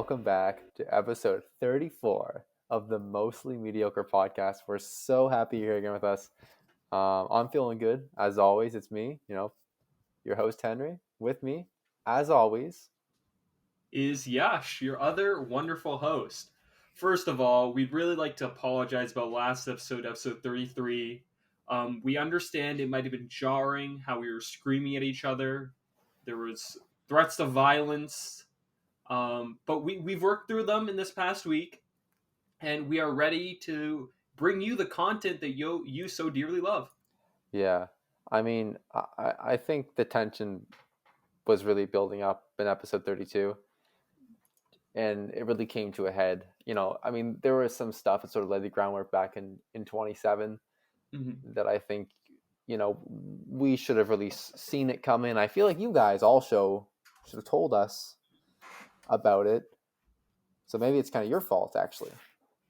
welcome back to episode 34 of the Mostly Mediocre podcast. We're so happy you're here again with us. I'm feeling good, as always. It's me, your host, Henry, with me, as always. Is Yash, your other wonderful host. First of all, we'd really like to apologize about last episode 33. We understand it might have been jarring how we were screaming at each other. There was threats to violence, but we've worked through them in this past week, and we are ready to bring you the content that you so dearly love. Yeah, I think the tension was really building up in episode 32, and it really came to a head. There was some stuff that sort of laid the groundwork back in 27 Mm-hmm. that I think, we should have really seen it come in. I feel like you guys also should have told us about it. So maybe it's kind of your fault, actually.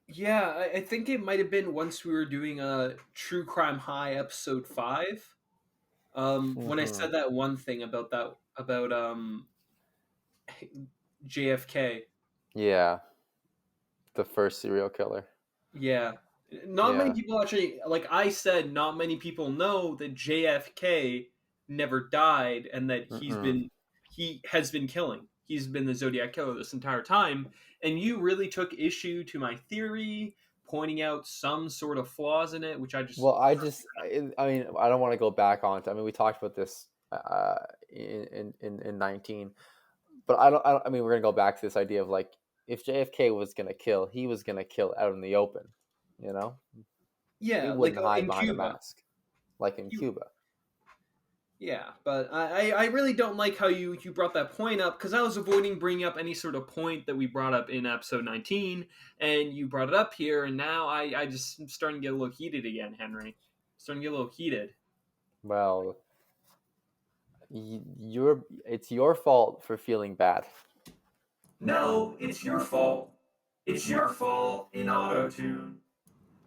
Yeah, I think it might have been once we were doing a True Crime High episode 5. When I Mm-hmm. said that one thing about JFK. Yeah, the first serial killer. Yeah. Not many Yeah. people actually, like I said, not many people know that JFK never died and that Mm-mm. he has been killing. He's been the Zodiac killer this entire time, and you really took issue to my theory, pointing out some sort of flaws in it, which I just Well, I don't want to go back on it. We talked about this in 19, but we're gonna go back to this idea of like if JFK was gonna kill, he was gonna kill out in the open. You know, he yeah, like wouldn't hide in behind a Cuba. mask like in You, Cuba. Yeah, but I really don't like how you brought that point up because I was avoiding bringing up any sort of point that we brought up in episode 19, and you brought it up here, and now I just am starting to get a little heated again, Henry. Starting to get a little heated. Well, it's your fault for feeling bad. No, it's your fault. It's your fault in auto tune.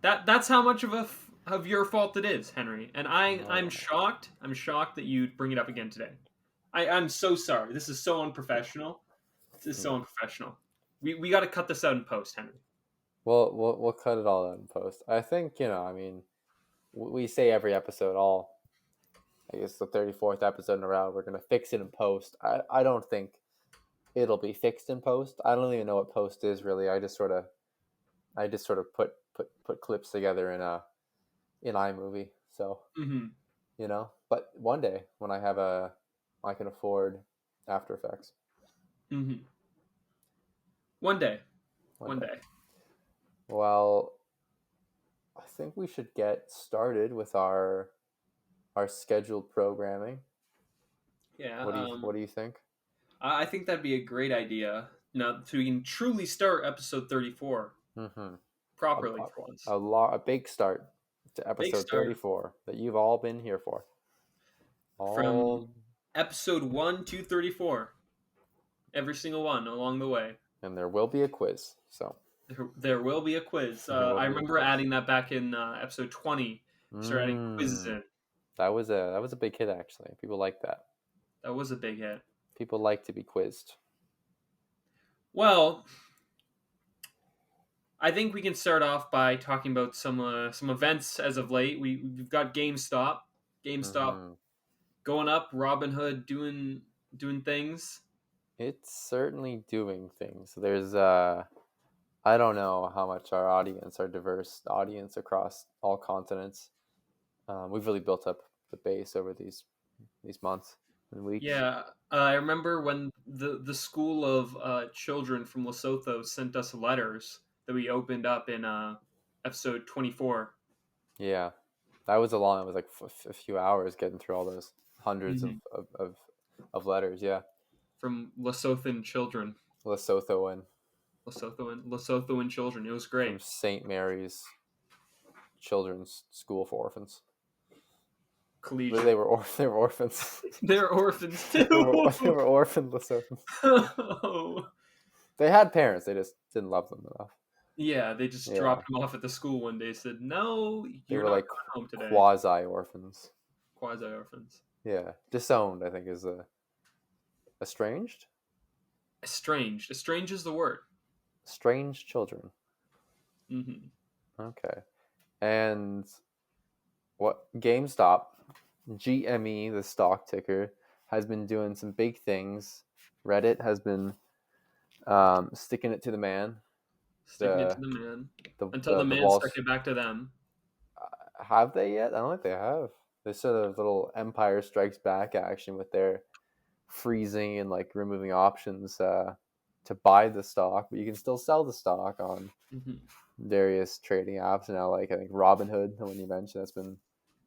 That's how much of your fault it is, Henry. And I'm Oh. shocked. I'm shocked that you'd bring it up again today. I'm so sorry. This is so unprofessional. This is so unprofessional. We got to cut this out in post, Henry. We'll cut it all out in post. I think we say every episode, I guess the 34th episode in a row, we're gonna fix it in post. I don't think it'll be fixed in post. I don't even know what post is really. I just sort of put clips together in iMovie. So Mm-hmm. but one day when I can afford After Effects. Mm-hmm. One day. One One day. day. Well, I think we should get started with our scheduled programming. Yeah. What do you think? I think that'd be a great idea. Now, so we can truly start episode 34 Mm-hmm. properly for once. A big start to Big episode start 34 that you've all been here for. from All episode 1 to 34. Every single one along the way. and there will be a quiz. So There will be a quiz. there will I be a remember quiz. adding that back in episode 20. Started adding quizzes in. That was a big hit actually. People like that. That was a big hit. People like to be quizzed. Well, I think we can start off by talking about some events as of late. We've got GameStop Mm-hmm. going up. Robinhood doing things. It's certainly doing things. There's I don't know how much our diverse audience across all continents. We've really built up the base over these months and weeks. Yeah, I remember when the school of children from Lesotho sent us letters that we opened up in episode 24. Yeah, that was a long. It was like a few hours getting through all those hundreds Mm-hmm. of letters. Yeah, From Lesothan children, Lesotho and Lesothoan children. It was from great. St. Mary's Children's School for Orphans. Collegiate. They were orphans. They're orphans too. they were orphan Lesothans. Oh. They had parents. They just didn't love them enough. Yeah, they just Yeah. dropped them off at the school one day. Said, "No, They you're were not like going home today." quasi orphans. Quasi orphans. Yeah, disowned. I think is estranged. Estranged. Estranged is the word. Strange children. Mm-hmm. Okay. And what GameStop, GME, the stock ticker, has been doing some big things. Reddit has been sticking it to the man. Sticking it to The the man the until the the, the man stuck walls it back to them. have they yet? I don't think they have. They sort of little Empire Strikes Back action with their freezing and like removing options to buy the stock, but you can still sell the stock on Mm-hmm. various trading apps now. Like I think Robinhood, the one you mentioned, that's been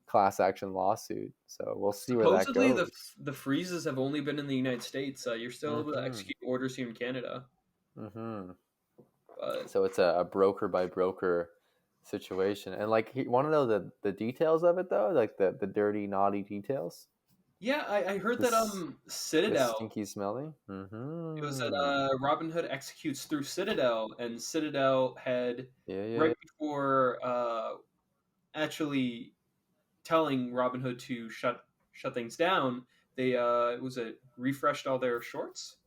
class action lawsuit. So we'll see where that Supposedly, goes. the freezes have only been in the United States. You're still able to Mm-hmm. execute orders here in Canada, Mm-hmm. but So it's a broker by broker situation, and like you want to know the details of it though, like the dirty naughty details. yeah, I heard that This the Citadel. stinky smelly. It was that Mm-hmm. Robinhood executes through Citadel, and Citadel had Yeah, yeah, right yeah. before actually telling Robinhood to shut things down. They was it refreshed all their shorts.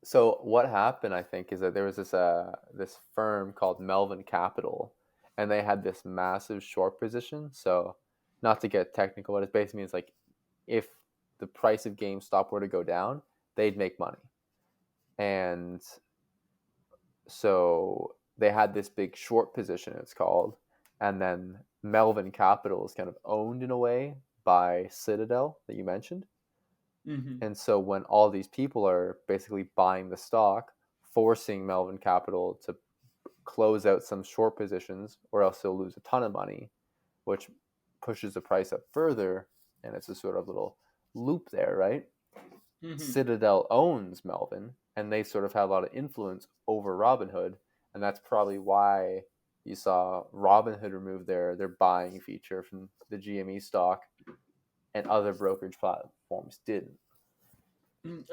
So what happened, I think, is that there was this firm called Melvin Capital, and they had this massive short position. So, not to get technical, what it basically means like if the price of GameStop were to go down, they'd make money. And so they had this big short position, it's called, and then Melvin Capital is kind of owned in a way by Citadel that you mentioned. Mm-hmm. And so when all these people are basically buying the stock, forcing Melvin Capital to close out some short positions, or else they'll lose a ton of money, which pushes the price up further. And it's a sort of little loop there, right? Mm-hmm. Citadel owns Melvin, and they sort of have a lot of influence over Robinhood, and that's probably why you saw Robinhood remove their buying feature from the GME stock, and other brokerage platforms didn't.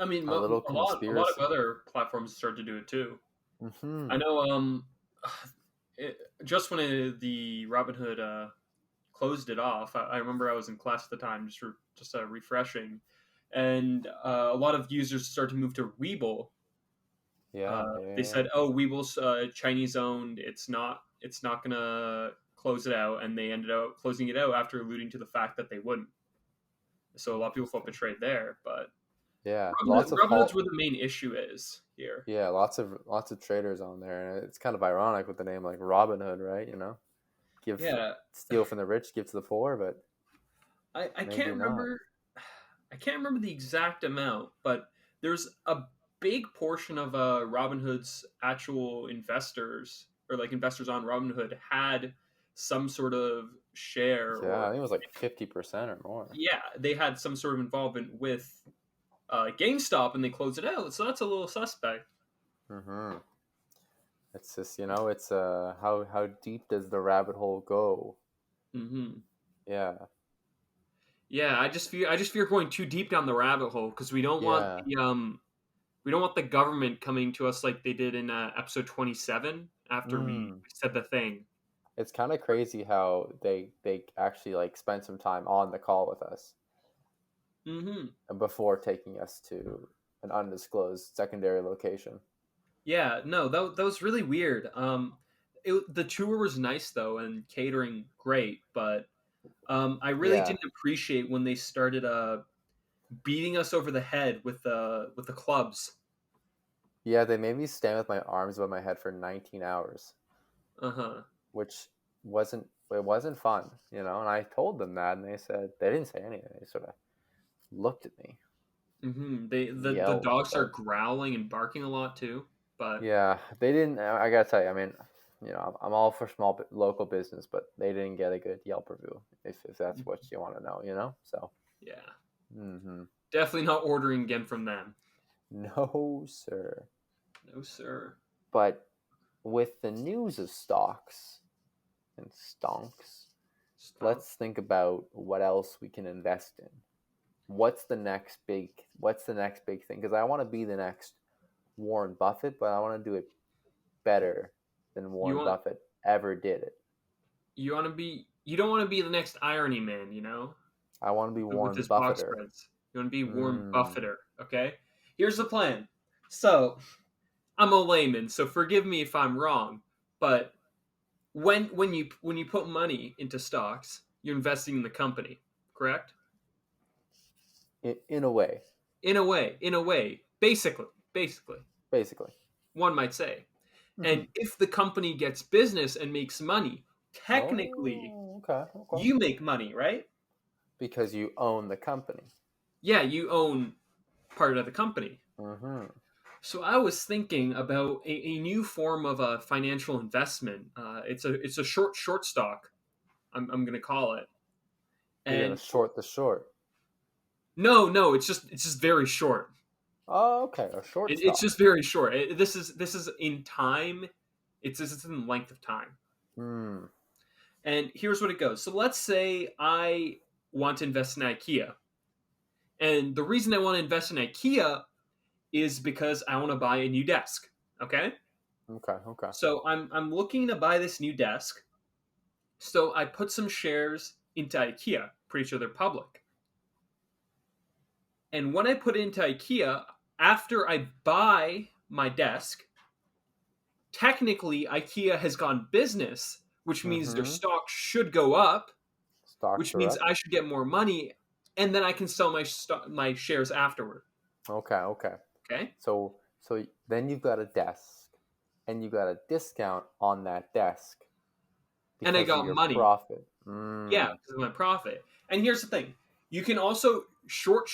I mean, A little a lot of conspiracy. other platforms start to do it too. I Hmm. know. It, just when the Robinhood closed it off, I remember I was in class at the time, just refreshing, and a lot of users started to move to Webull. Yeah, yeah, They yeah. said, "Oh, Webull's Chinese owned. It's not gonna close it out," and they ended up closing it out after alluding to the fact that they wouldn't. So a lot of people felt Interesting. betrayed there, but Yeah, lots of Robinhood's where halt. the main issue is here. Yeah, lots of traders on there, and it's kind of ironic with the name like Robin Hood, right? Give Yeah, steal from the rich, give to the poor, but I maybe can't not. remember. I can't remember the exact amount, but there's a big portion of Robinhood's actual investors or like investors on Robinhood had some sort of share Yeah, I or think it was like 50% or more. yeah, they had some sort of involvement with GameStop and they closed it out. So that's a little suspect. Hmm. It's just it's how deep does the rabbit hole go? Hmm. Yeah, Yeah, I just fear going too deep down the rabbit hole because yeah. we don't want the government coming to us like they did in episode 27 after Mm. we said the thing. It's kind of crazy how they actually like spent some time on the call with us Hmm. before taking us to an undisclosed secondary location. Yeah, no, that was really weird. The tour was nice though, and catering great, but I really Yeah, didn't appreciate when they started beating us over the head with the clubs. yeah. They made me stand with my arms above my head for 19 hours, Uh huh. which wasn't fun, And I told them that, and they didn't say anything. They sort of looked at me, They the yelled, dogs are but growling and barking a lot too. But yeah, they didn't. I gotta tell you, I mean, I'm all for small local business, but they didn't get a good Yelp review. If that's what you want to know. So, yeah, hmm definitely not ordering again from them. no, sir. No sir. But with the news of stocks and stonks, Stop. let's think about what else we can invest in. What's the next big thing? Because I want to be the next Warren Buffett, but I want to do it better than You Warren want Buffett ever did it. you don't want to be the next irony man, you know? I want to be With Warren his box Buffetter. spreads. You want to be Warren Mm, Buffetter, okay? Here's the plan. So I'm a layman, so forgive me if I'm wrong, but when you put money into stocks, you're investing in the company, correct? In a way, In a way, basically, basically. one might say. Hmm. And if the company gets business and makes money, technically Oh, okay, okay. you make money, right? Because you own the company. Yeah, you own part of the company. Hmm. So I was thinking about a new form of a financial investment. It's a short stock. I'm gonna call it. You're gonna And short the short. no, it's just very short. Oh, okay, a short It's stock. just very short. This is in time. It's in length of time. Hmm. And here's what it goes. So let's say I want to invest in IKEA, and the reason I want to invest in IKEA is because I want to buy a new desk. Okay, Okay, okay. so I'm looking to buy this new desk. So I put some shares into IKEA. Pretty sure they're public. And when I put it into IKEA, after I buy my desk, technically IKEA has gone business, which means their Mm-hmm. stock should go up, Stocks which are means up. I should get more money, and then I can sell my shares afterward. Okay, okay. Okay, So then you've got a desk, and you got a discount on that desk and I because of got your money. profit. Yeah, Mm. because of my profit. And here's the thing: you can also short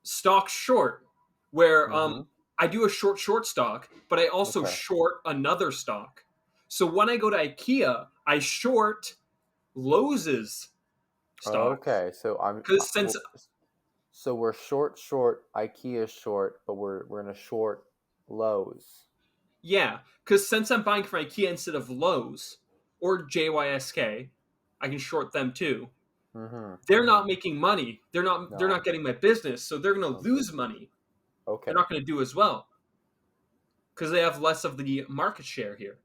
stock short, where Mm-hmm. I do a short stock, but I also Okay. short another stock. So when I go to IKEA, I short Lowe's stocks Okay. So because since so we're short. IKEA short, but we're gonna short Lowe's. yeah, because since I'm buying from IKEA instead of Lowe's or JYSK, I can short them too. Mm-hmm. They're Mm-hmm. not making money. They're not No. getting my business, so they're going to Okay. lose money. They're Okay. not going to do as well because they have less of the market share here.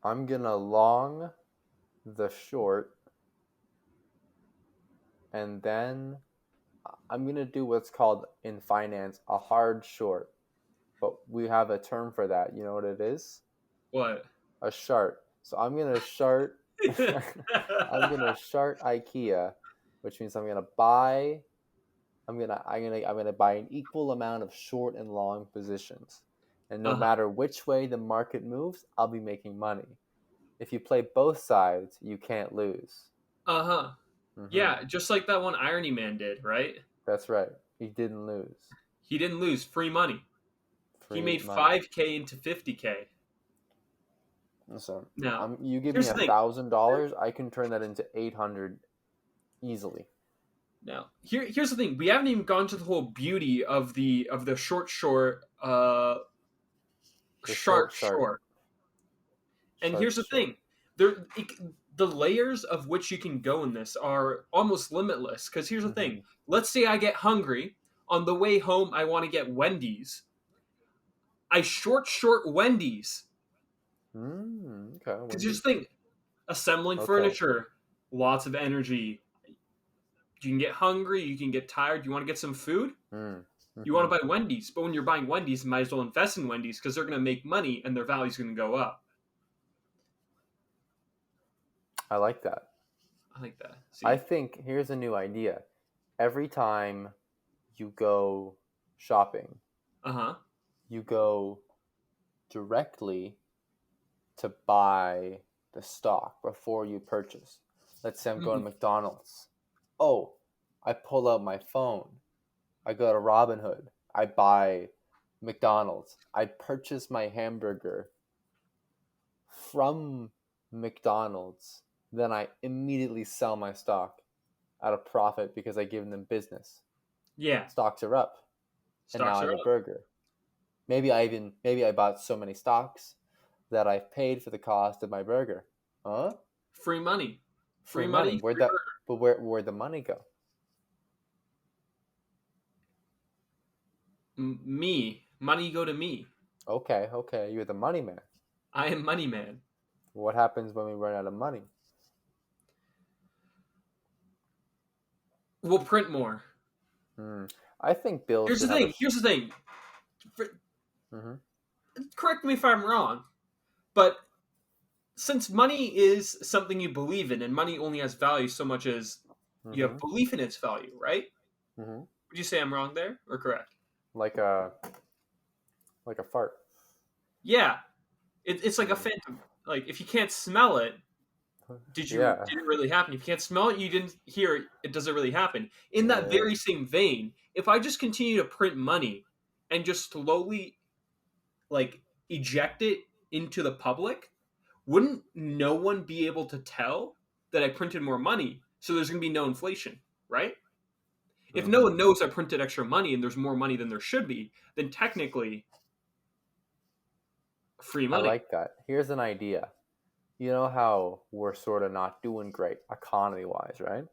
I'm gonna long the short, and then I'm gonna do what's called in finance a hard short. But we have a term for that. You know what it is? What? A shart. So I'm gonna shart. I'm gonna shart IKEA, which means I'm gonna buy. I'm gonna buy an equal amount of short and long positions, and no Uh huh. matter which way the market moves, I'll be making money. If you play both sides, you can't lose. Uh huh. Hmm. Yeah, just like that one Irony Man did, right? That's right. He didn't lose. He didn't lose free money. He Free made money. 5K into 50K. So Now, you give me here's a the thing. thousand dollars, I can turn that into 800 easily. Here's the thing. We haven't even gone to the whole beauty of the The short shart, short. And shart here's the the short. thing. The layers of which you can go in this are almost limitless. Because here's the thing. Hmm. Let's say I get hungry. On the way home, I want to get Wendy's. I short Wendy's. Okay, Because here's Wendy's. the thing. Assembling Okay. furniture, lots of energy. You can get hungry. You can get tired. You want to get some food? Mm. You want Hmm. to buy Wendy's. But when you're buying Wendy's, you might as well invest in Wendy's because they're going to make money and their value's going to go up. I like that. I like that. I See? think here's a new idea. Every time you go shopping, Uh huh. you go directly to buy the stock before you purchase. Let's say I'm going to McDonald's. Oh, I pull out my phone. I go to Robinhood. I buy McDonald's. I purchase my hamburger from McDonald's. Then I immediately sell my stock at a profit because I give them business. Yeah. Stocks are up, and now Stocks I are have a up. burger. Maybe I bought so many stocks that I've paid for the cost of my burger. Huh? Free money. Free Free money. money, Where'd free that? burger. But where'd the money go? Me. Money go to me. Okay, okay. You're the money man. I am money man. What happens when we run out of money? We'll print more. Hmm. I think bills Here's the should have a. thing. Here's the thing. Mm-hmm. Correct me if I'm wrong, but since money is something you believe in, and money only has value so much as you have Mm-hmm. belief in its value, right? Mm-hmm. Would you say I'm wrong there or correct? Like a like a fart. Yeah, it's like a Mm. phantom. Like if you can't smell it, Yeah. did it really happen? If you can't smell it, you didn't hear it. It doesn't really happen. In that Yeah. very same vein, if I just continue to print money and just slowly like eject it into the public, wouldn't no one be able to tell that I printed more money? So there's going to be no inflation, right? If no one Mm-hmm. knows I printed extra money and there's more money than there should be, then technically free I money. like that. Here's an idea. You know how we're sort of not doing great economy wise, right?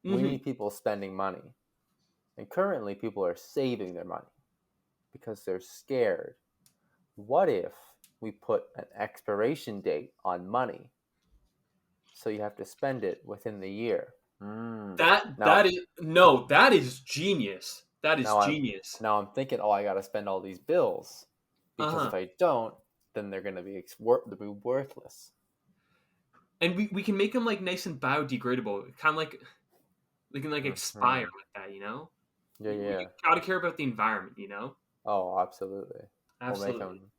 We Hmm. need people spending money. And currently, people are saving their money because they're scared. What if we put an expiration date on money so you have to spend it within the year? That is no, that is genius. That is Now I'm genius. now I'm thinking, oh, I got to spend all these bills Uh because if huh. I don't, then they're gonna be they'll be worthless. And we can make them like nice and biodegradable, kind of like they can like expire Hmm. like that, you know. Yeah, We yeah. gotta care about the environment, you know. Oh, absolutely. We'll make Absolutely. them.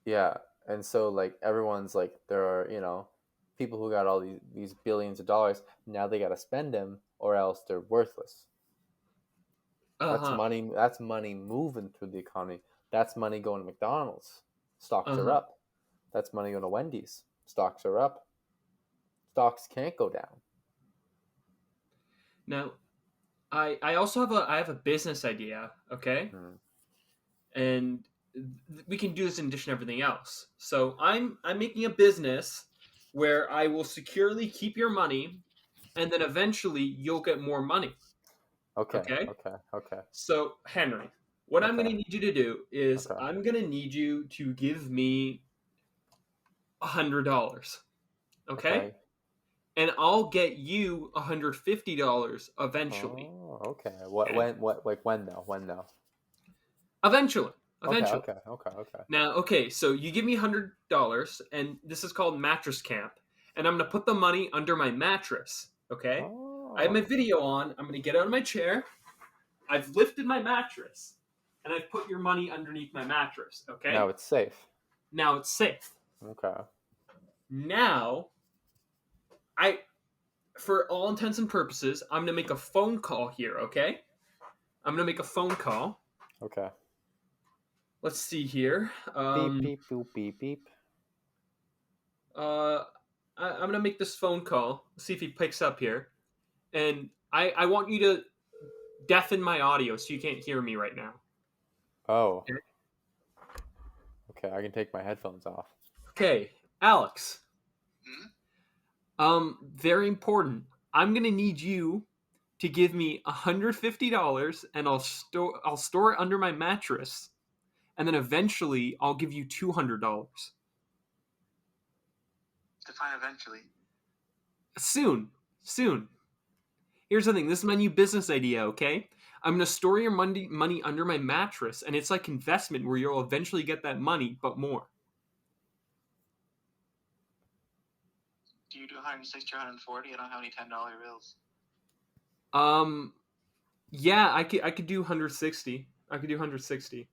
Yeah, and so like everyone's like there are people who got all these billions of dollars. Now they got to spend them, or else they're worthless. Uh That's huh. money. That's money moving through the economy. That's money going to McDonald's. Stocks Uh are huh. up. That's money going to Wendy's. Stocks are up. Stocks can't go down. Now, I also have a business idea, okay? Hmm. And we can do this in addition to everything else. So I'm making a business where I will securely keep your money, and then eventually you'll get more money. Okay. Okay. Okay. Okay. So Henry, what I'm going Okay. to need you to do is Okay. I'm going to need you to give me $100. Okay. Okay. And I'll get you $150 eventually. Oh, okay. What? Okay. When? What? Like when though? When though? Eventually. Okay. Eventually. Okay. Okay. Okay. Now, okay, so you give me $100, and this is called mattress camp, and I'm gonna put the money under my mattress. Okay, I have my Oh. video on. I'm gonna get out of my chair. I've lifted my mattress, and I've put your money underneath my mattress. Now Okay, it's safe. now it's safe. Okay. Now, I, for all intents and purposes, I'm gonna make a phone call here. Okay, I'm gonna make a phone call. Okay. Let's see here. Beep beep boop beep beep. Uh, I'm gonna make this phone call. See if he picks up here, and I want you to deafen my audio so you can't hear me right now. Oh. Okay. I can take my headphones off. Okay, Alex. Hmm? Very important. I'm gonna need you to give me $150, and I'll store it under my mattress, and then eventually I'll give you $200. Define eventually. Soon, soon. Here's the thing. This is my new business idea. Okay, I'm gonna store your money under my mattress, and it's like investment where you'll eventually get that money, but more. Do you do 160 or 140? I don't have any $10 bills. Um, yeah, I could do 160. I could do 160.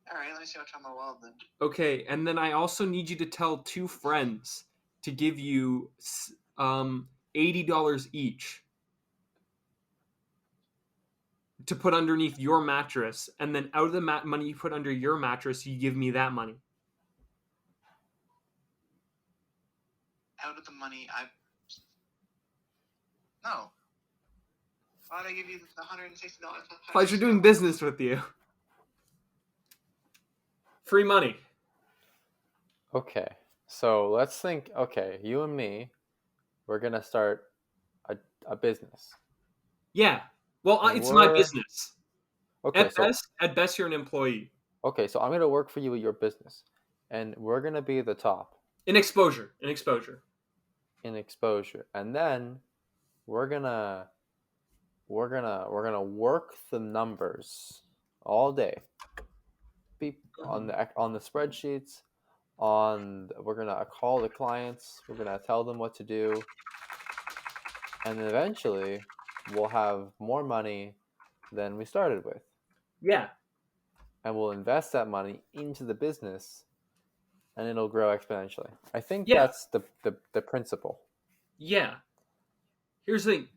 Alright, let me see what's on my wallet then. Okay, and then I also need you to tell two friends to give you $80 each to put underneath your mattress, and then out of the money you put under your mattress, you give me that money. Out of the money I... No. Why would I give you the $160? Pleasure doing business with you. Free money. Okay. So let's think. Okay, you and me, we're gonna start a business, Yeah. Well, and it's my we're business. okay. So At best, you're an employee. okay. So I'm gonna work for you at your business, and we're gonna be the top In exposure. In exposure. in exposure, and then we're gonna we're gonna work the numbers. all day. On the spreadsheets. We're gonna call the clients. We're gonna tell them what to do, and then eventually, we'll have more money than we started with, Yeah. and we'll invest that money into the business, and it'll grow exponentially. I think Yeah. that's the principle. Yeah. Here's the thing.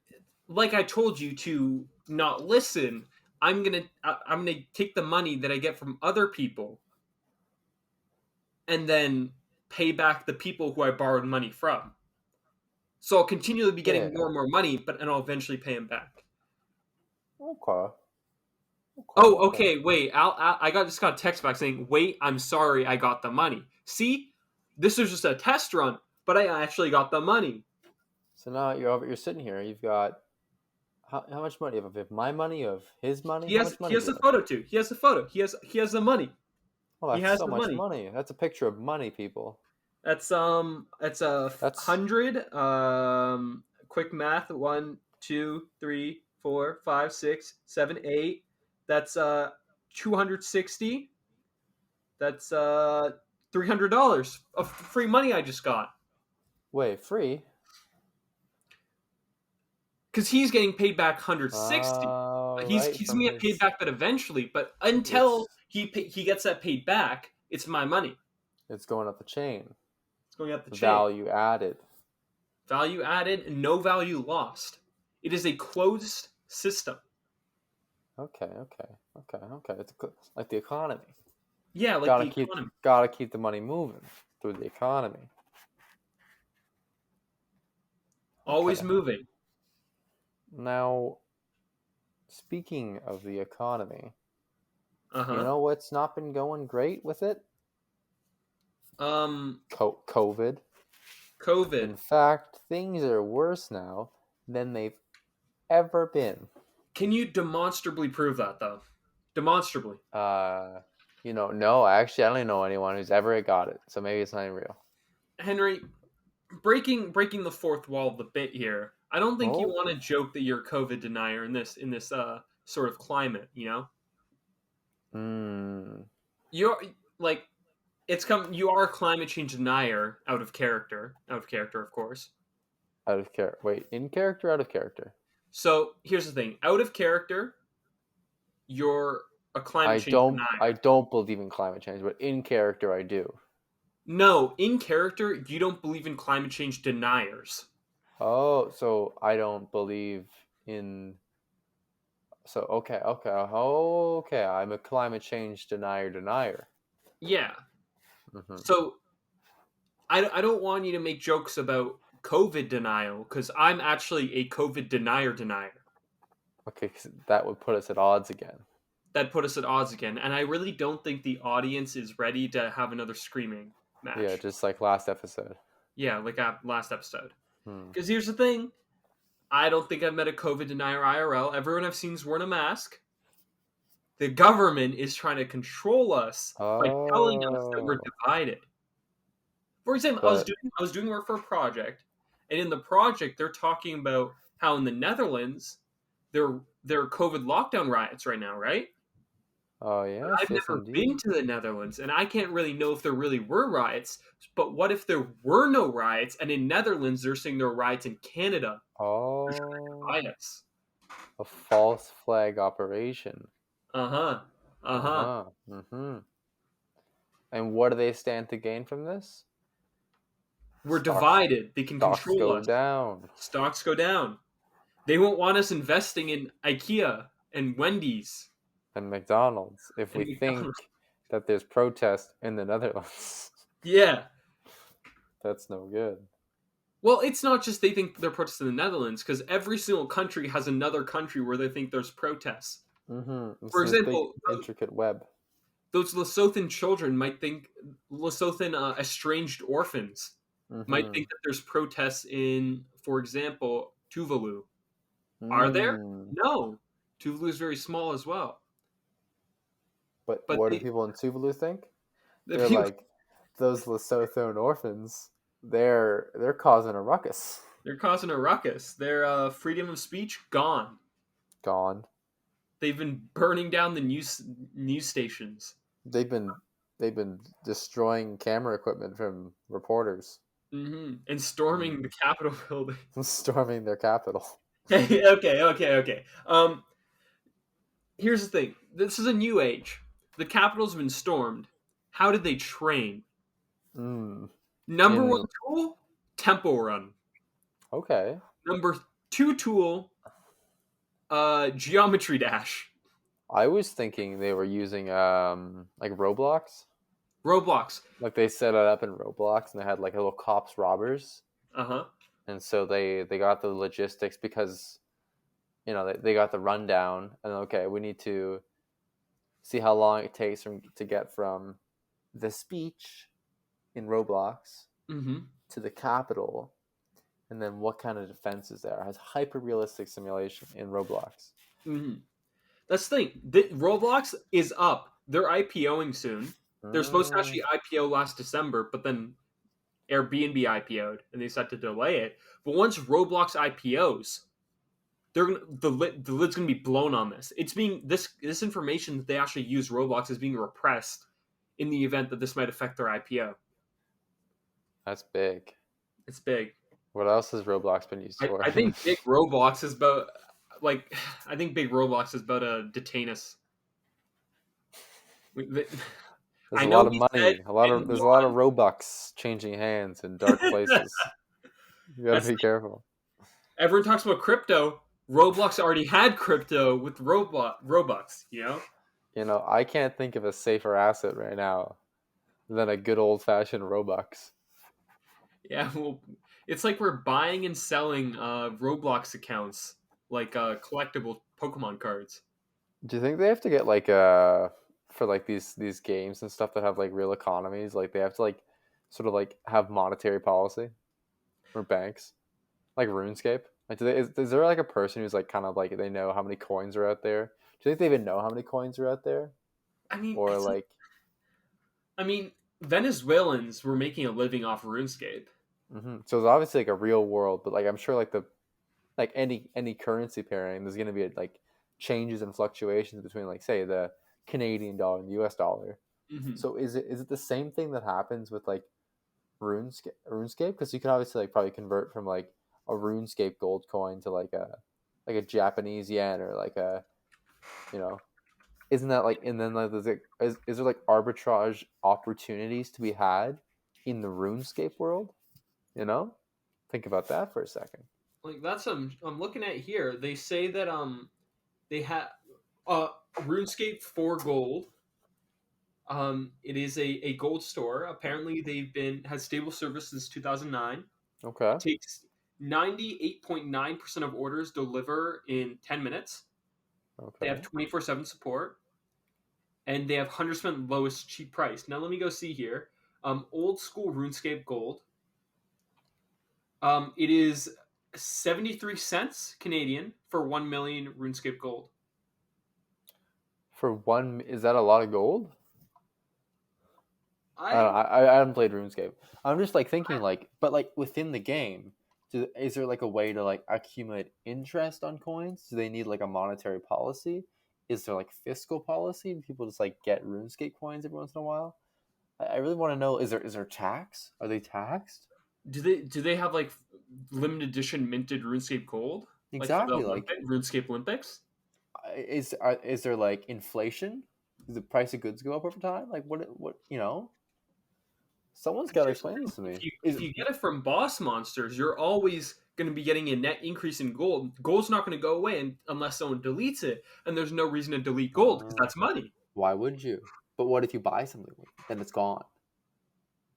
Like I told you to not listen, I'm gonna take the money that I get from other people and then pay back the people who I borrowed money from. So I'll continually be getting more Yeah. and more money, and I'll eventually pay them back. Okay. Oh, Okay. okay. Wait, I just got a text back saying, "Wait, I'm sorry, I got the money." See, this was just a test run, but I actually got the money. So now you're sitting here. You've got how much money? You have my money, of his money. He How has much he money do has you a have? photo too. He has a photo. He has the money. Oh, He that's has so the much money. money. That's a picture of money, people. That's a That's 100. Quick math: 1, 2, 3, 4, 5, 6, 7, 8. That's 260. That's $300 of free money I just got. wait, free. Because he's getting paid back 160. Right He's from gonna get paid his. back that eventually, but until It's he gets that paid back, it's my money. it's going up the chain. It's going up the chain. Value added. Value added, no value lost. It is a closed system. Okay. It's like the economy. Yeah, like Gotta the keep economy. gotta keep the money moving through the economy. Always Okay. moving. Now, speaking of the economy, Uh you huh. know what's not been going great with it? Um, COVID. COVID. In fact, things are worse now than they've ever been. Can you demonstrably prove that though? Demonstrably. Uh, no, actually, I don't even know anyone who's ever got it, so maybe it's not even real. Henry, breaking the fourth wall of the bit here. I don't think you Oh, want to joke that you're a COVID denier in this sort of climate. hmm, You're like you are a climate change denier out of character, of course. out of character. Wait, in character, out of character. So here's the thing: out of character, you're a climate I change don't, I denier. don't believe in climate change, but in character, I do. No, in character, you don't believe in climate change deniers. Oh, so I don't believe in. So okay. I'm a climate change denier. Yeah. Hmm. So I don't want you to make jokes about COVID denial because I'm actually a COVID denier. Okay, 'cause that would put us at odds again. That put us at odds again, and I really don't think the audience is ready to have another screaming Yeah, match. just like last episode. Yeah, like last episode. Hmm. Because here's the thing: I don't think I've met a COVID denier IRL. Everyone I've seen is wearing a mask. The government is trying to control us by telling us that we're Oh, divided. For example, but I was doing work for a project, and in the project they're talking about how in the Netherlands there are COVID lockdown riots right now, right? oh But yes, I've yes never been indeed. to the Netherlands, and I can't really know if there really were riots. But what if there were no riots, and in Netherlands they're saying there are riots in Canada? They're Oh, trying to divide us. a false flag operation. Uh huh. Uh Uh huh. huh. Mm-hmm. And what do they stand to gain from this? We're Stocks, divided. They can stocks control go us. down, Stocks go down. They won't want us investing in IKEA and Wendy's and McDonald's if we and think McDonald's. that there's protest in the Netherlands. Yeah. That's no good. Well, it's not just they think they're protesting in the Netherlands, because every single country has another country where they think there's protests. Mm-hmm. It's For this big example, intricate web. those Lesothan children might think Lesothan estranged orphans might Mm-hmm. think that there's protests in, for example, Tuvalu. Are there? Mm. No. Tuvalu is very small as well. But But what do people in Tuvalu think? the They're people, like, those Lesotho orphans. They're causing a ruckus. they're causing a ruckus. Their freedom of speech gone. Gone. They've been burning down the news stations. They've been destroying camera equipment from reporters, And storming the Capitol building. storming their capital. Okay. Here's the thing. This is a new age. The Capitol's been stormed. How did they train? Mm. Number one tool, Temple Run. Okay. Number two tool, Geometry Dash. I was thinking they were using like Roblox. Roblox. Like they set it up in Roblox and they had like little cops robbers. Uh-huh. And so they got the logistics because they got the rundown and okay, we need to see how long it takes to get from the speech in Roblox to the Capitol, and then what kind of defenses there. It has hyper realistic simulation in Roblox. That's the thing. Roblox is up. They're IPOing soon. They're supposed to actually IPO last December, but then Airbnb IPO'd and they decided to delay it. But once Roblox IPOs, the lid's gonna be blown on this. It's being this information that they actually use Roblox is being repressed in the event that this might affect their IPO. That's big. It's big. What else has Roblox been used for? I think big Roblox is about to detain us. There's a lot of money. There's a lot of Robux changing hands in dark places. You gotta be careful. Everyone talks about crypto. Roblox already had crypto with Robux, I can't think of a safer asset right now than a good old-fashioned Robux. Yeah, well, it's like we're buying and selling Roblox accounts, like collectible Pokemon cards. Do you think they have to get for like these games and stuff that have like real economies, like they have to like sort of like have monetary policy or banks, like RuneScape? Like, is there like a person who's like kind of like they know how many coins are out there? Do you think they even know how many coins are out there? Venezuelans were making a living off RuneScape. So it's obviously like a real world, but like I'm sure like any currency pairing, there's gonna be like changes and fluctuations between like say the Canadian dollar and the US dollar. So is it the same thing that happens with like RuneScape? Because you can obviously like probably convert from like a RuneScape gold coin to like a Japanese yen or like a isn't that like, and then like is there like arbitrage opportunities to be had in the RuneScape world? Think about that for a second. Like that's I'm looking at here. They say that they have RuneScape for gold. It is a gold store. Apparently has stable service since 2009. Okay. Takes 98.9% of orders deliver in 10 minutes. Okay. They have 24/7 support. And they have 100% lowest cheap price. Now let me go see here. Old school RuneScape gold. It is 73 cents Canadian for 1 million RuneScape gold. Is that a lot of gold? I haven't played RuneScape. I'm just like thinking but like within the game, is there like a way to like accumulate interest on coins? Do they need like a monetary policy? Is there like fiscal policy? Do people just like get RuneScape coins every once in a while? I really want to know. Is there tax? Are they taxed? Do they have like limited edition minted RuneScape gold? Exactly, like RuneScape Olympics. Is there like inflation? Does the price of goods go up over time? Like what Someone's got to explain this to me. If you get it from boss monsters, you're always going to be getting a net increase in gold. Gold's not going to go away unless someone deletes it, and there's no reason to delete gold because that's money. Why would you? But what if you buy something, then it's gone?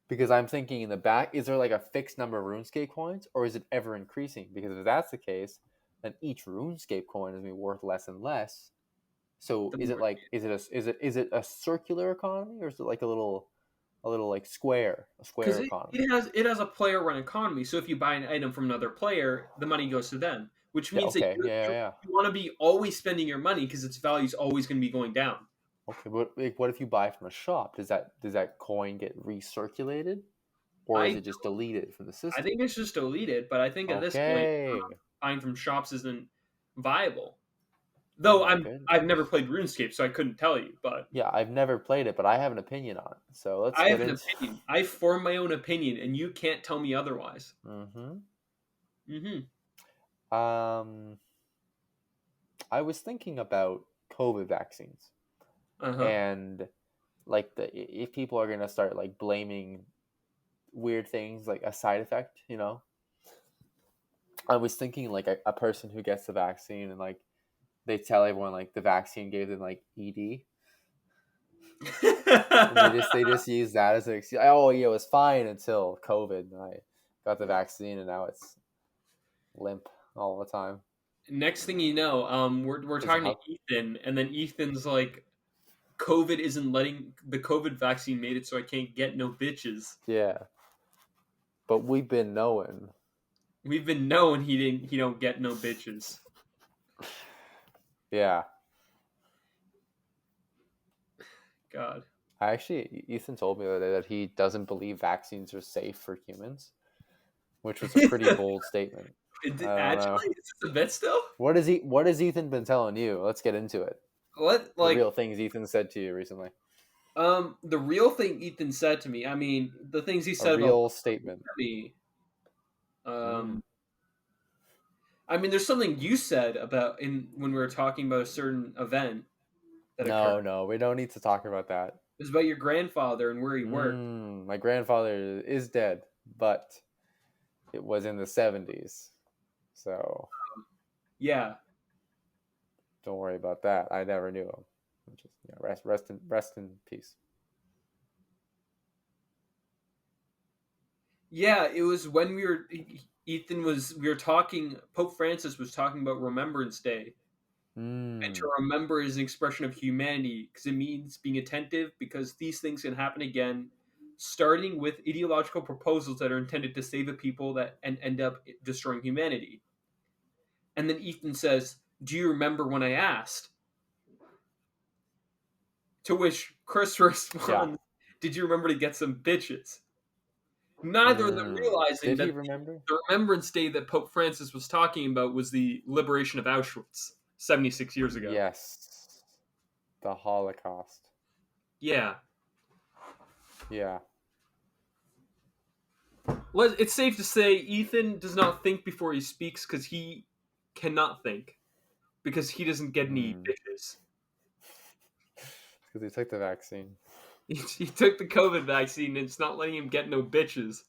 Because I'm thinking in the back, is there like a fixed number of RuneScape coins, or is it ever increasing? Because if that's the case, then each RuneScape coin is going to be worth less and less. So is it a circular economy, or is it like a little like square economy? It has a player run economy. So if you buy an item from another player, the money goes to them, which means that you want to be always spending your money because its value is always going to be going down. Okay, but like, what if you buy from a shop? Does that coin get recirculated, or is it just deleted from the system? I think it's just deleted, but I think at this point, buying from shops isn't viable. Though my goodness. I've never played RuneScape, so I couldn't tell you. But Yeah, I've never played it, but I have an opinion on it. So let's I get have an into. opinion. I form my own opinion, and you can't tell me otherwise. Mm-hmm. Mm-hmm. Um, I was thinking about COVID vaccines Uh-huh. and like if people are gonna start like blaming weird things like a side effect, I was thinking like a person who gets the vaccine and like they tell everyone like the vaccine gave them like ED, and they just use that as an excuse. Oh yeah, it was fine until COVID, and I got the vaccine, and now it's limp all the time. Next thing you know, we're Is talking how to Ethan, and then Ethan's like, "COVID isn't letting the COVID vaccine made it, so I can't get no bitches." yeah, but we've been knowing. We've been knowing he don't get no bitches. Yeah, God. Ethan told me the other day that he doesn't believe vaccines are safe for humans, which was a pretty bold statement. I don't know. Actually, is this a bit still? What has Ethan been telling you? Let's get into it. What The real like things Ethan said to you recently. the real thing Ethan said to me. I mean, the things he A said about real statement. me. Mm. Um, I mean, there's something you said about in when we were talking about a certain event that occurred. No, we don't need to talk about that. It was about your grandfather and where he worked. My grandfather is dead, but it was in the 70s. So Yeah, don't worry about that. I never knew him. Just rest in peace. yeah. It was when we were talking. Pope Francis was talking about Remembrance Day, and to Mm. remember is an expression of humanity because it means being attentive because these things can happen again, starting with ideological proposals that are intended to save the people that and end up destroying humanity. And then Ethan says, "Do you remember when I asked?" To which Chris Yeah. responds, "Did you remember to get some bitches?" Neither of them realizing Did he that remember? the Remembrance Day that Pope Francis was talking about was the liberation of Auschwitz 76 years ago. Yes. The Holocaust. Yeah. Yeah. It's safe to say Ethan does not think before he speaks because he cannot think because he doesn't get any Mm. bitches. Because he took the vaccine. He took the COVID vaccine and it's not letting him get no bitches.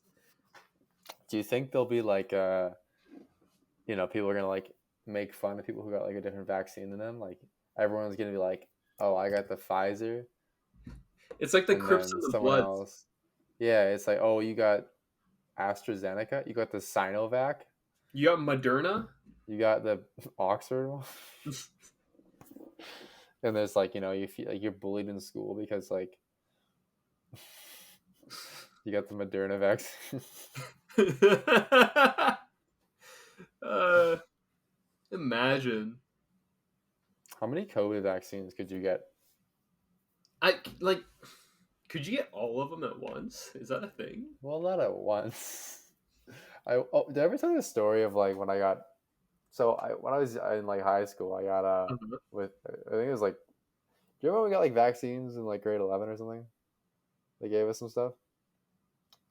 Do you think there'll be like people are gonna like make fun of people who got like a different vaccine than them? Like everyone's gonna be like, "Oh, I got the Pfizer," It's like the and Crips then and the someone Bloods. else, yeah, it's like, "Oh, you got AstraZeneca, you got the Sinovac, You got Moderna? you got the Oxford one," and there's like you feel like you're bullied in school because like you got the Moderna vaccine. uh, imagine. How many COVID vaccines could you get? I like. Could you get all of them at once? Is that a thing? Well, not at once. Did I ever tell you the story of like when I got when I was in like high school, I got Uh-huh. with I think it was like, do you remember we got like vaccines in like grade 11 or something? They gave us some stuff.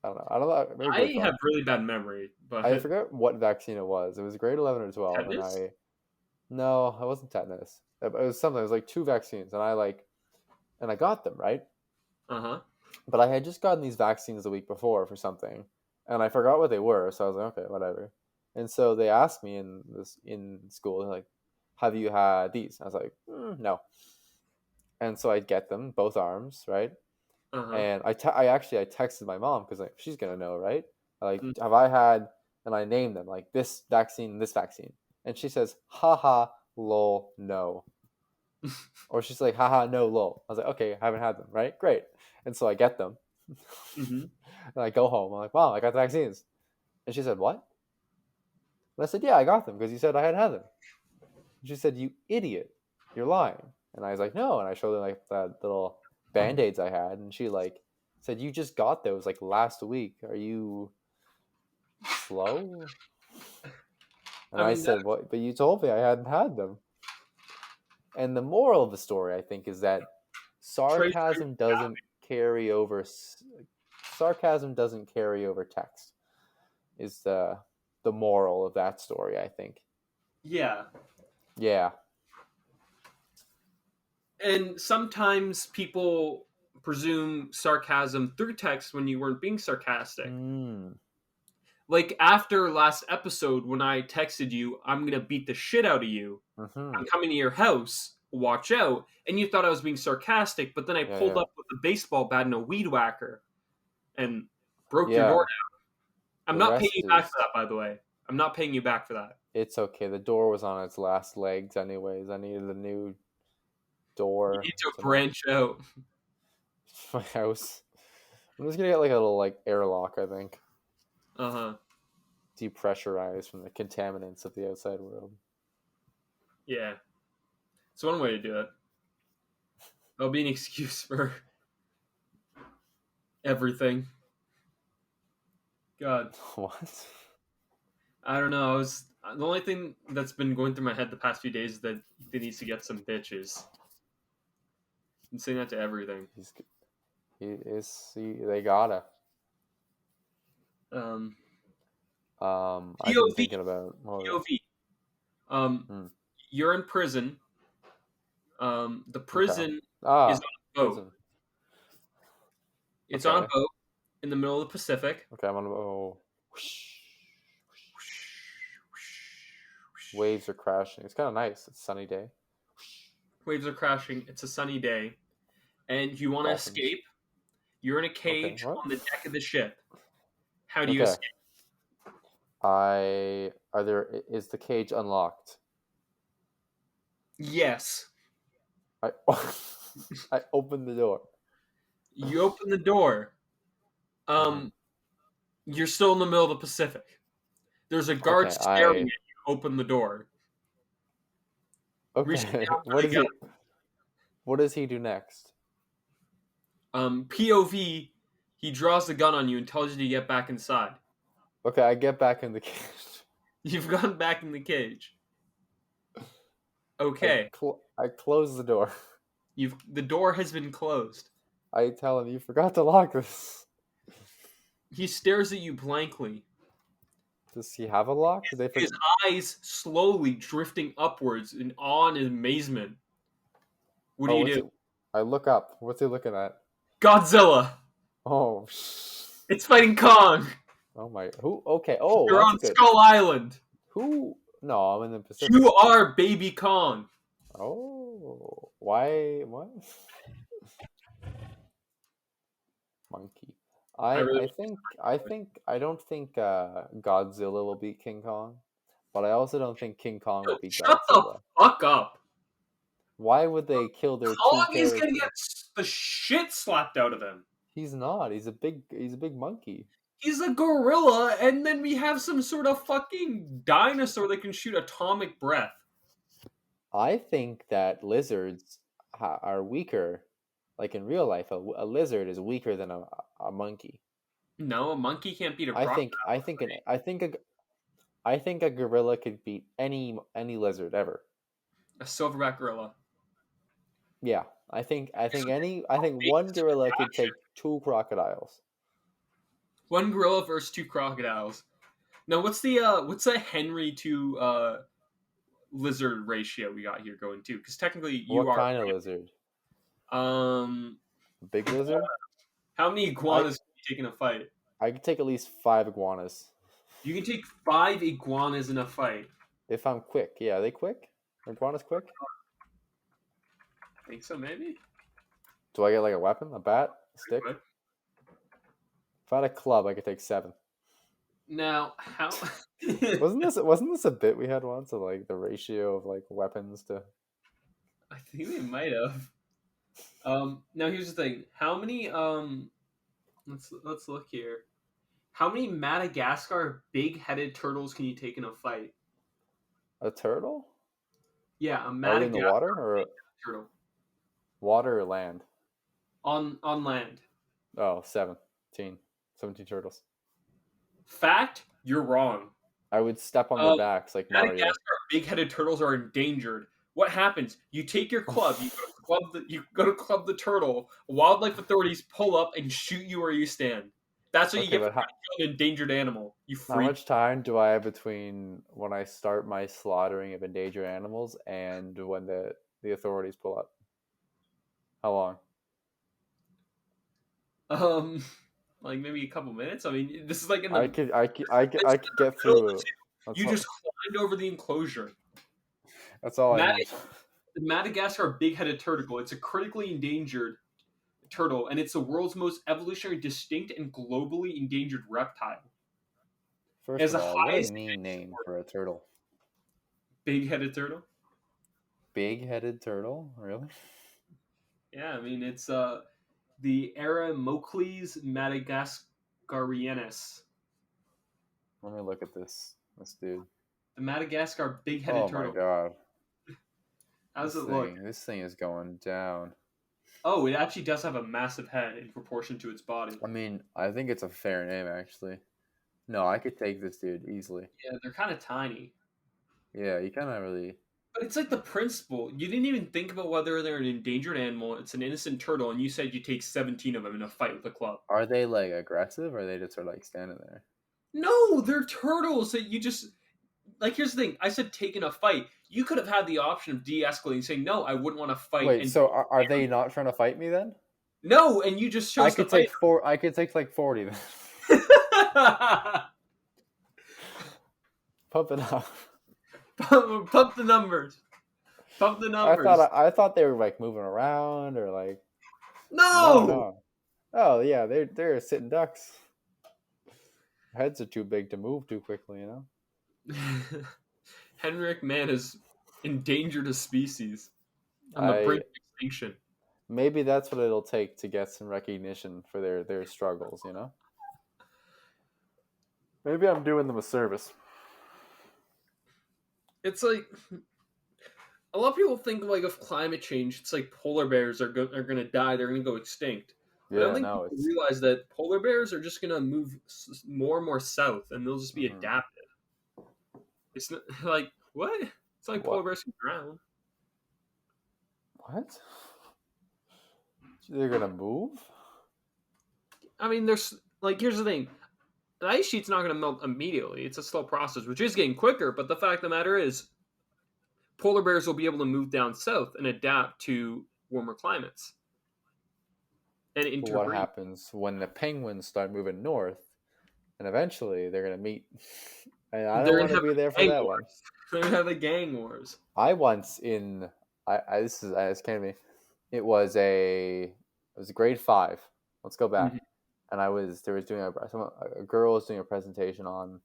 I don't know, maybe grade I 12. have really bad memory, I but forget what vaccine it was. It was grade 11 or 12, and tetanus. no, I wasn't tetanus. It was something. It was like two vaccines, and I got them right. Uh huh. But I had just gotten these vaccines the week before for something, and I forgot what they were. So I was like, okay, whatever. And so they asked me in school, they're like, "Have you had these?" I was like, "No." And so I get them both arms, right? Uh huh. And I texted my mom because like she's gonna know, right? Like, have I had? And I named them like this vaccine and this vaccine, and she says, "Haha, lol, no." Or she's like, "Haha, no, lol." I was like, "Okay, I haven't had them, right? Great." And so I get them. Mm-hmm. And I go home. I'm like, "Wow, I got the vaccines." And she said, "What?" And I said, "Yeah, I got them because you said I had had them." And she said, "You idiot, you're lying." And I was like, "No." And I showed her like that little band-aids I had, and she like said, "You just got those like last week. Are you slow?" And I I mean, that, said, "What? But you told me I hadn't had them." And the moral of the story, I think, is that sarcasm doesn't carry over. Sarcasm doesn't carry over text. Is the moral of that story? I think. Yeah. Yeah. And sometimes people presume sarcasm through text when you weren't being sarcastic. Mm. Like after last episode when I texted you, I'm going to beat the shit out of you. Mm-hmm. I'm coming to your house. Watch out. And you thought I was being sarcastic, but then I pulled up with a baseball bat and a weed whacker and broke your door down. I'm not paying you back for that, by the way. I'm not paying you back for that. It's okay. The door was on its last legs anyways. I needed a new door. You need to branch out. My house. I'm just gonna get like a little like airlock, I think. Uh-huh. Depressurize from the contaminants of the outside world. Yeah. It's one way to do it. That'll be an excuse for everything. God. What? I don't know. The only thing that's been going through my head the past few days is that he needs to get some bitches. I'm saying that to everything. They gotta. I've been thinking about POV. You're in prison. The prison is on a boat. Prison. It's on a boat in the middle of the Pacific. Okay, I'm on a boat. Waves are crashing. It's kind of nice. It's a sunny day. Waves are crashing. It's a sunny day. And you want to escape. You're in a cage on the deck of the ship. How do you escape? Is the cage unlocked? Yes. I open the door. You open the door. You're still in the middle of the Pacific. There's a guard staring at you. Open the door. Okay. What does he do next? POV, he draws the gun on you and tells you to get back inside. Okay, I get back in the cage. You've gone back in the cage. Okay. I close the door. The door has been closed. I tell him, you forgot to lock this. He stares at you blankly. Does he have a lock? His eyes slowly drifting upwards in awe and amazement. What do you do? I look up. What's he looking at? Godzilla. Oh. It's fighting Kong. Oh my. Who? Okay. Oh. You're on Skull Island. Who? No, I'm in the Pacific. You are Baby Kong. Oh. Why? What? Monkey. I don't think Godzilla will beat King Kong, but I also don't think King Kong will beat Godzilla. Shut the fuck up. Why would they kill their Kong is gonna get the shit slapped out of him. He's not. He's a big monkey. He's a gorilla, and then we have some sort of fucking dinosaur that can shoot atomic breath. I think that lizards are weaker. Like in real life, a lizard is weaker than a monkey. No, a monkey can't beat a crocodile. I think a gorilla could beat any lizard ever. A silverback gorilla. Yeah, I think one gorilla could take 2 crocodiles. One gorilla versus 2 crocodiles. Now, what's the Henry to lizard ratio we got here going to? Because technically, what kind of lizard? Big lizard. How many iguanas can you take in a fight? I could take at least 5 iguanas. You can take 5 iguanas in a fight. If I'm quick, yeah. Are they quick? Are iguanas quick? I think so, maybe. Do I get like a weapon, a bat, a stick? If I had a club, I could take 7. Now, how? wasn't this a bit we had once of like the ratio of like weapons to? I think we might have. Now here's the thing. How many? Let's look here. How many Madagascar big-headed turtles can you take in a fight? A turtle? Yeah, a Madagascar in the water or turtle. Water or land? On land. Oh, 17 turtles. Fact, you're wrong. I would step on their backs like Mario. Madagascar big-headed turtles are endangered. What happens? You take your club, you go to club the turtle. Wildlife authorities pull up and shoot you where you stand. That's what you Okay, get for but trying to kill an endangered animal. You how freak. much time do I have between when I start my slaughtering of endangered animals and when the authorities pull up? How long? Like maybe a couple minutes. I mean, this is like in I the could I could I could, it's I in could the get middle of the through. zoo. That's You all. just climbed over the enclosure. That's all I Mad- need. the Madagascar big-headed turtle. It's a critically endangered turtle, and it's the world's most evolutionary distinct and globally endangered reptile. It First has of the all, what a highest mean name for a turtle. big-headed turtle. Big-headed turtle, really? Yeah, I mean it's the Eramocles madagascariensis, Let me look at this dude. the Madagascar big-headed Oh my turtle. god, How does it look? this thing is going down. Oh, it actually does have a massive head in proportion to its body. I mean, I think it's a fair name actually. No, I could take this dude easily. Yeah, they're kind of tiny. Yeah, you kind of really. But it's like the principle. You didn't even think about whether they're an endangered animal. It's an innocent turtle, and you said you take 17 of them in a fight with a club. Are they like aggressive, or are they just sort of like standing there? No, they're turtles that you just like. Here's the thing: I said take in a fight. You could have had the option of de-escalating, and saying no, I wouldn't want to fight. Wait, And so are they not trying to fight me then? no, and you just I chose to could fight. take four. I could take like 40 then. Pump it up. Pump the numbers. Pump the numbers. I thought they were like moving around or like No. no. Oh yeah, they're sitting ducks. Heads are too big to move too quickly, you know. Henrik Mann has endangered a species on the brink of extinction. Maybe that's what it'll take to get some recognition for their struggles, you know. Maybe I'm doing them a service. It's like a lot of people think like of climate change. It's like polar bears are going to die. They're going to go extinct. But I Yeah, don't think no, people it's realize that polar bears are just going to move more and more south, and they'll just be Mhm. adapted. It's not like what? It's like polar What? bears can drown. What? They're gonna move? I mean, there's like here's the thing: the ice sheet's not going to melt immediately. It's a slow process, which is getting quicker. But the fact of the matter is, polar bears will be able to move down south and adapt to warmer climates and But what interbreed. happens when the penguins start moving north, and eventually they're gonna meet? And I don't They're want gonna to have be there the for gang that one. wars. They're gonna have the gang wars. I once in I this came to me. It was grade 5. Let's go back. Mhm. And there was doing a girl was doing a presentation on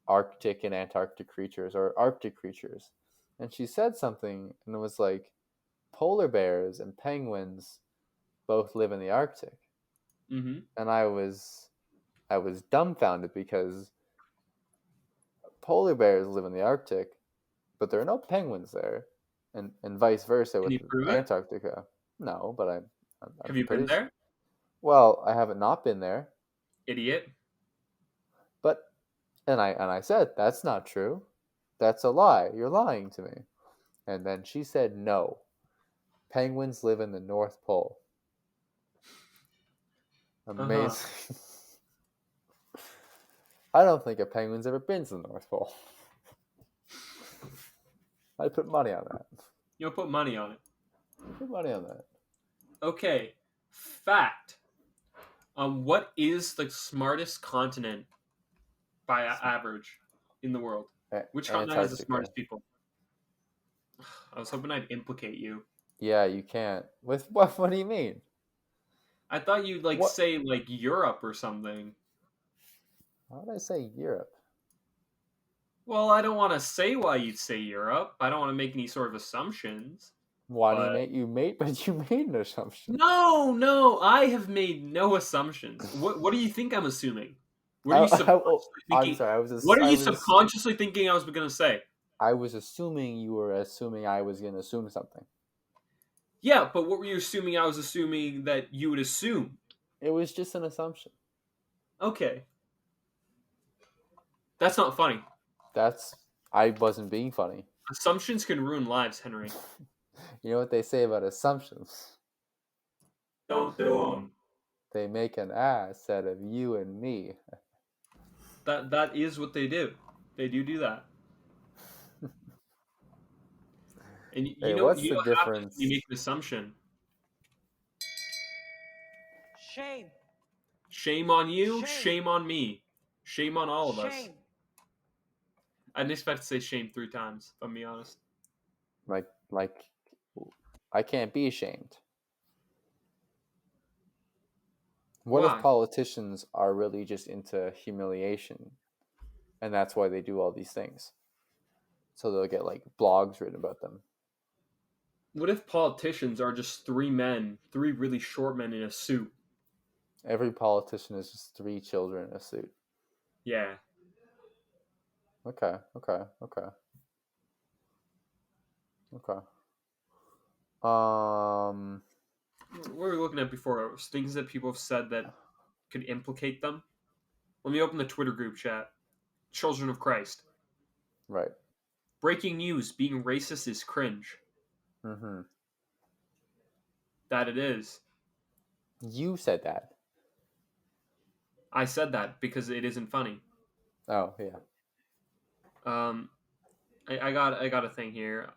Arctic and Antarctic creatures or Arctic creatures, and she said something, and it was like polar bears and penguins both live in the Arctic, Mm-hmm. and I was dumbfounded because polar bears live in the Arctic, but there are no penguins there, and vice versa Can with you prove it? Antarctica. No, but I'm Have you been pretty. there, Well, I haven't not been there, idiot? but I said that's not true. That's a lie. You're lying to me. And then she said no. Penguins live in the North Pole. Uh-huh. Amazing. I don't think a penguin's ever been to the North Pole. I'd put money on that. You'll put money on it. Put money on that. Okay. Fact. What is the smartest continent by average in the world? Which continent has the Antarctica. smartest people? I was hoping I'd implicate you. Yeah, you can't. With what? What do you mean? I thought you'd like What? say like Europe or something. How did I say Europe? Well, I don't want to say why you'd say Europe. I don't want to make any sort of assumptions. Why do But but you made an assumption. no, I have made no assumptions. What do you think I'm assuming? What are you I'm subconsciously thinking? sorry. What are you subconsciously thinking I was going to say? I was assuming you were assuming I was going to assume something. Yeah, but what were you assuming I was assuming that you would assume? It was just an assumption. Okay. That's not funny. I wasn't being funny. Assumptions can ruin lives, Henry. You know what they say about assumptions? Don't do them. They make an ass out of you and me. That is what they do. They do that. And Hey, you know what's the what happens when you difference? make an assumption. Shame. Shame on you. Shame. Shame on me. Shame on all of us. Shame. I didn't expect to say shame 3 times. If I'm being honest. Like, I can't be ashamed. What if Why? politicians are really just into humiliation, and that's why they do all these things? So they'll get like blogs written about them. What if politicians are just 3 men, 3 really short men in a suit? Every politician is just 3 children in a suit. Yeah. Okay. What were we looking at before? Things that people have said that could implicate them. Let me open the Twitter group chat. Children of Christ. Right. Breaking news: being racist is cringe. Mm-hmm. That it is. You said that. I said that because it isn't funny. Oh yeah. I got a thing here.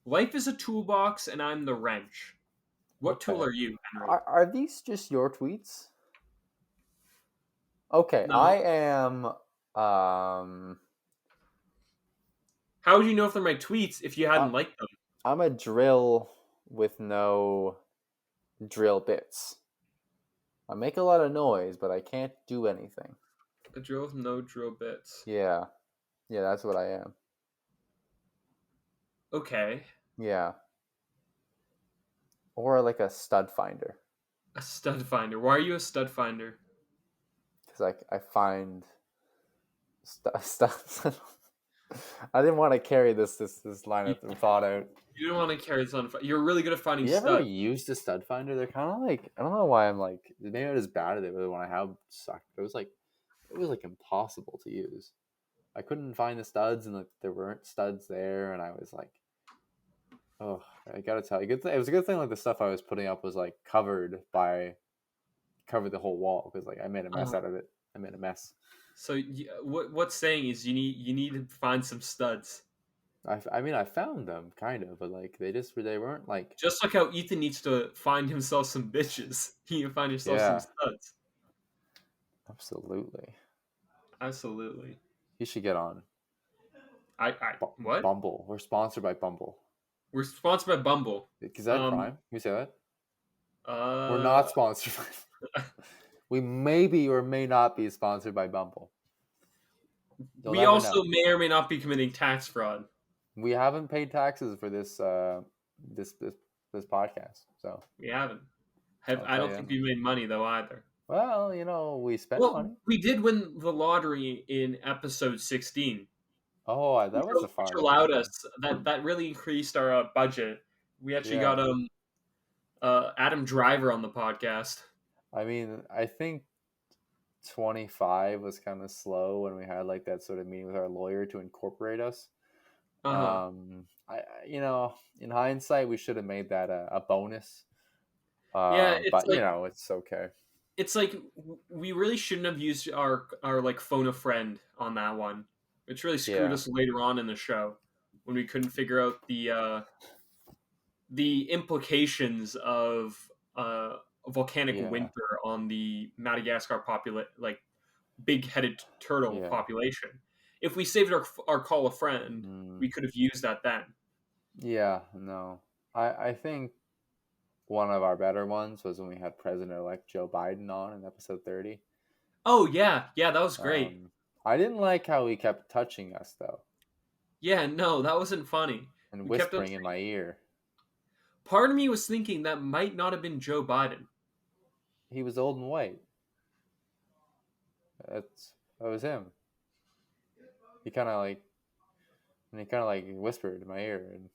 Life is a toolbox, and I'm the wrench. What tool Okay. are you, Henry? Are these just your tweets? Okay, No. I am. How would you know if they're my tweets if you hadn't liked them? I'm a drill with no drill bits. I make a lot of noise, but I can't do anything. A drill with no drill bits. Yeah, that's what I am. Okay. Yeah. Or like a stud finder. A stud finder. Why are you a stud finder? Because I find stuff. I didn't want to carry this line of thought out. You don't want to carry this on. You're really good at finding You ever studs. used a stud finder? They're kind of like, I don't know why I'm like, maybe I'm just bad at it, but the one I have sucked. It was like impossible to use. I couldn't find the studs, and like there weren't studs there, and I was like, oh, I gotta tell you, it was a good thing. Like the stuff I was putting up was like covered the whole wall, because like I made a mess out of it. I made a mess. So what's saying is you need to find some studs. I mean, I found them kind of, but like they weren't like, just like how Ethan needs to find himself some bitches. You need to find yourself some studs. Absolutely. You should get on. What? Bumble. We're sponsored by Bumble. We're sponsored by Bumble. Is that Prime? Can we say that? We're not sponsored by We maybe or may not be sponsored by Bumble. We also may or may not be committing tax fraud. We haven't paid taxes for this this podcast, so we haven't. I don't think we made money though either. Well, we spent money. We did win the lottery in episode 16. Oh, that was a fun. Which allowed us that really increased our budget. We actually got Adam Driver on the podcast. I mean, I think 25 was kind of slow when we had like that sort of meeting with our lawyer to incorporate us. In hindsight, we should have made that a bonus. But it's okay. It's like we really shouldn't have used our like phone a friend on that one. It's really screwed us later on in the show when we couldn't figure out the implications of volcanic winter on the Madagascar big-headed turtle population. If we saved our call a friend, we could have used that then. Yeah, no. I think one of our better ones was when we had President-elect Joe Biden on in episode 30. Oh, yeah, that was great. I didn't like how he kept touching us, though. Yeah, no, that wasn't funny. And whispering in my ear. Part of me was thinking that might not have been Joe Biden. He was old and white. That was him. He kind of whispered in my ear and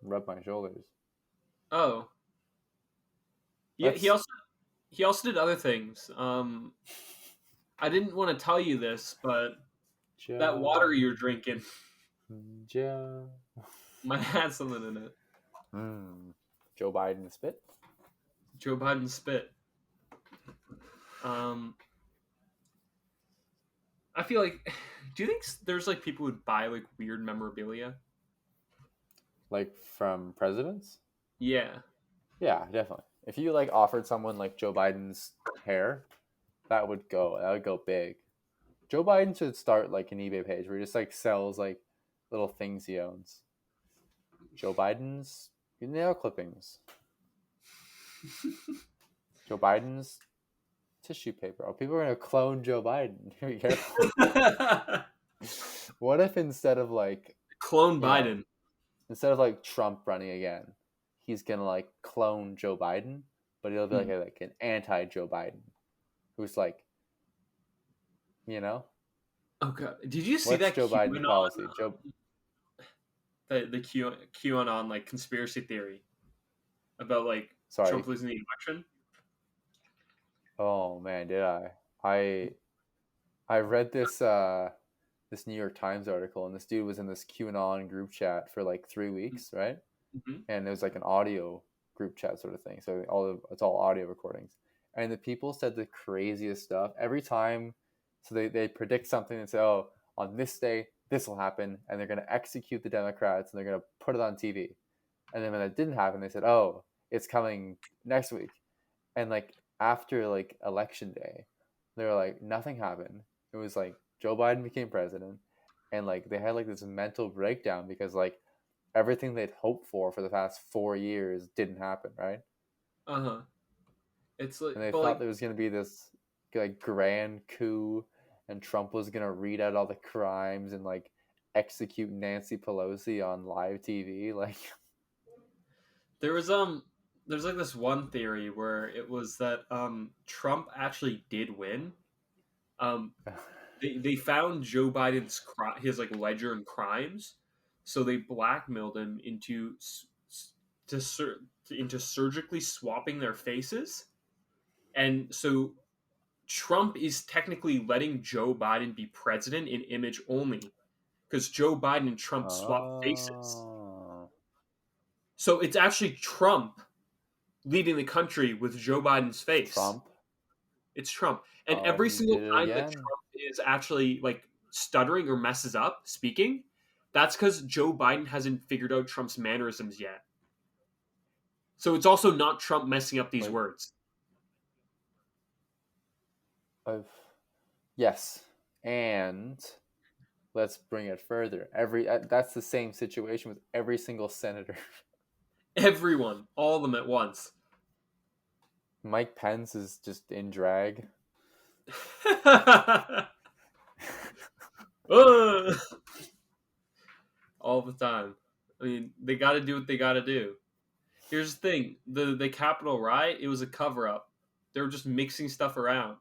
rubbed my shoulders. Oh. Yeah, he also did other things. I didn't want to tell you this, but that water you're drinking, Joe. Might have something in it. Joe Biden spit. Joe Biden spit. I feel like. Do you think there's like people who would buy like weird memorabilia? Like from presidents? Yeah. Yeah, definitely. If you like offered someone like Joe Biden's hair, that would go big. Joe Biden should start like an eBay page where he just like sells like little things he owns. Joe Biden's nail clippings. Joe Biden's tissue paper. Oh, people are gonna clone Joe Biden. Be careful. What if instead of like Clone you know Biden. instead of like Trump running again, he's gonna like clone Joe Biden, but he'll be like an anti Joe Biden, who's like, you know, Oh god, did you see what's that Joe Biden's QAnon? policy? Joe, The QAnon like conspiracy theory about like sorry. Trump losing the election? Oh man, did I? I read this New York Times article, and this dude was in this QAnon group chat for like 3 weeks, right? Mm-hmm. And it was like an audio group chat sort of thing. So it's all audio recordings, and the people said the craziest stuff every time. So they predict something and say, oh, on this day this will happen, and they're going to execute the Democrats, and they're going to put it on TV. And then when it didn't happen, they said, oh, it's coming next week. And like after like election day, they were like, nothing happened. It was like Joe Biden became president, and like they had like this mental breakdown because like everything they'd hoped for the past 4 years didn't happen, right? Uh-huh. It's like, And they but thought like, there was gonna be this like grand coup, and Trump was gonna read out all the crimes and like execute Nancy Pelosi on live TV. Like, there's like this one theory where it was that Trump actually did win. Um, they found Joe Biden's his like ledger and crimes, so they blackmailed him into surgically swapping their faces, and so Trump is technically letting Joe Biden be president in image only because Joe Biden and Trump swapped faces. oh, So it's actually Trump leading the country with Joe Biden's face. Trump. It's Trump. And Oh, every he single did it time that again. Trump is actually like stuttering or messes up speaking, that's because Joe Biden hasn't figured out Trump's mannerisms yet. So it's also not Trump messing up these Like, words. yes, and let's bring it further. That's the same situation with every single senator. Everyone, all of them at once. Mike Pence is just in drag. All the time. I mean, they got to do what they got to do. Here's the thing: the Capitol riot, it was a cover up. They were just mixing stuff around.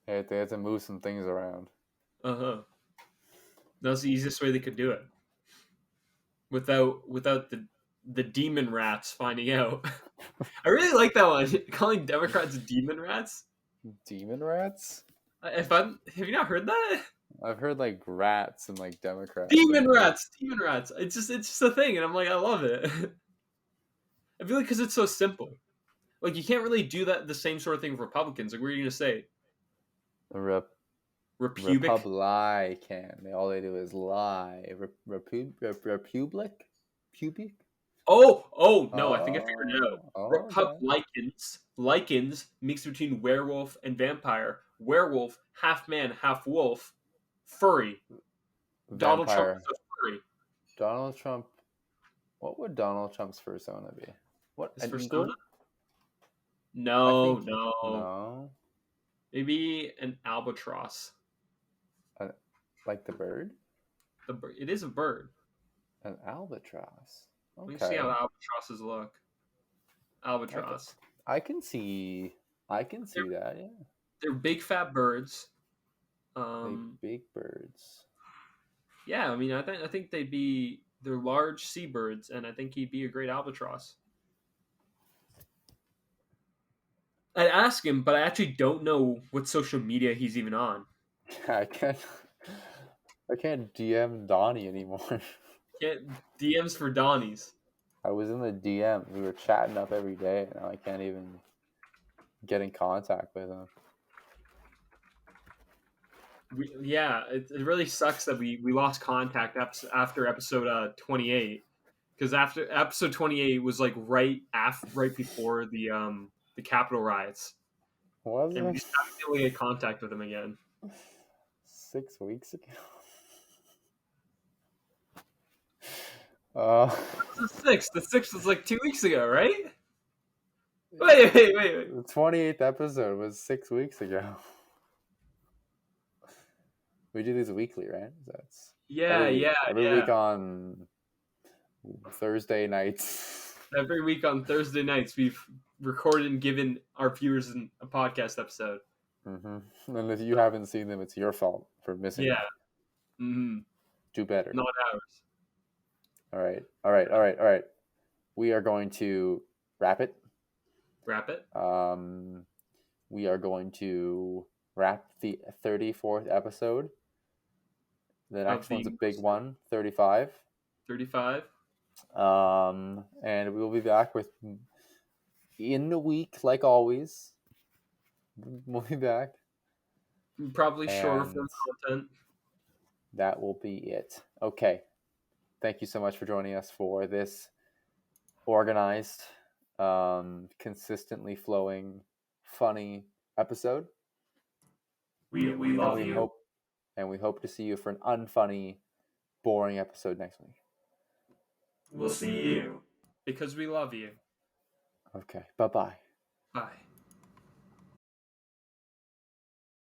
They had to move some things around. Uh-huh. That's the easiest way they could do it. Without the demon rats finding out. I really like that one. Calling Democrats demon rats. Demon rats? Have you not heard that? I've heard like rats and like Democrats. Demon rats. It's just a thing, and I'm like, I love it. I feel like because it's so simple. Like you can't really do that the same sort of thing with Republicans. Like what are you gonna say? Republic? Republican. All they do is lie. Republic? Pubic? Oh no! I think I figured it out. Okay. Lycans mixed between werewolf and vampire. Werewolf, half man, half wolf. Furry. Donald Trump Vampire. is a furry. Donald Trump. What would Donald Trump's persona be? What? His An persona? eagle? No. No. Maybe an albatross. Like the bird? It is a bird. An albatross. Let me see Okay. how albatrosses look. Albatross. I can see that, yeah. They're big fat birds. Big birds. Yeah, I mean, I think they're large seabirds, and I think he'd be a great albatross. I'd ask him, but I actually don't know what social media he's even on. I can I can't DM Donnie anymore. Can't DMs for Donnies. I was in the DM. We were chatting up every day, and now I can't even get in contact with him. It really sucks that we lost contact after episode 28, because after episode 28 was like right before the Capitol riots, Was and we it just haven't been able to get contact with him again. 6 weeks ago? Uh, The sixth. The sixth was like 2 weeks ago, right? Wait. the 28th episode was 6 weeks ago. We do these weekly, right? That's every week on Thursday nights. Every week on Thursday nights, we've recorded and given our viewers a podcast episode. Mm-hmm. And if you haven't seen them, it's your fault for missing. Yeah. Mm-hmm. Do better. Not ours. All right. We are going to wrap it. Wrap it. We are going to wrap the 34th episode. The next one's a big one, 35. 35. And we will be back with in a week, like always. We'll be back. Probably shorter form content. That will be it. Okay. Thank you so much for joining us for this organized, consistently flowing, funny episode. We love you. We hope to see you for an unfunny, boring episode next week. We'll see you. Because we love you. Okay. Bye-bye. Bye.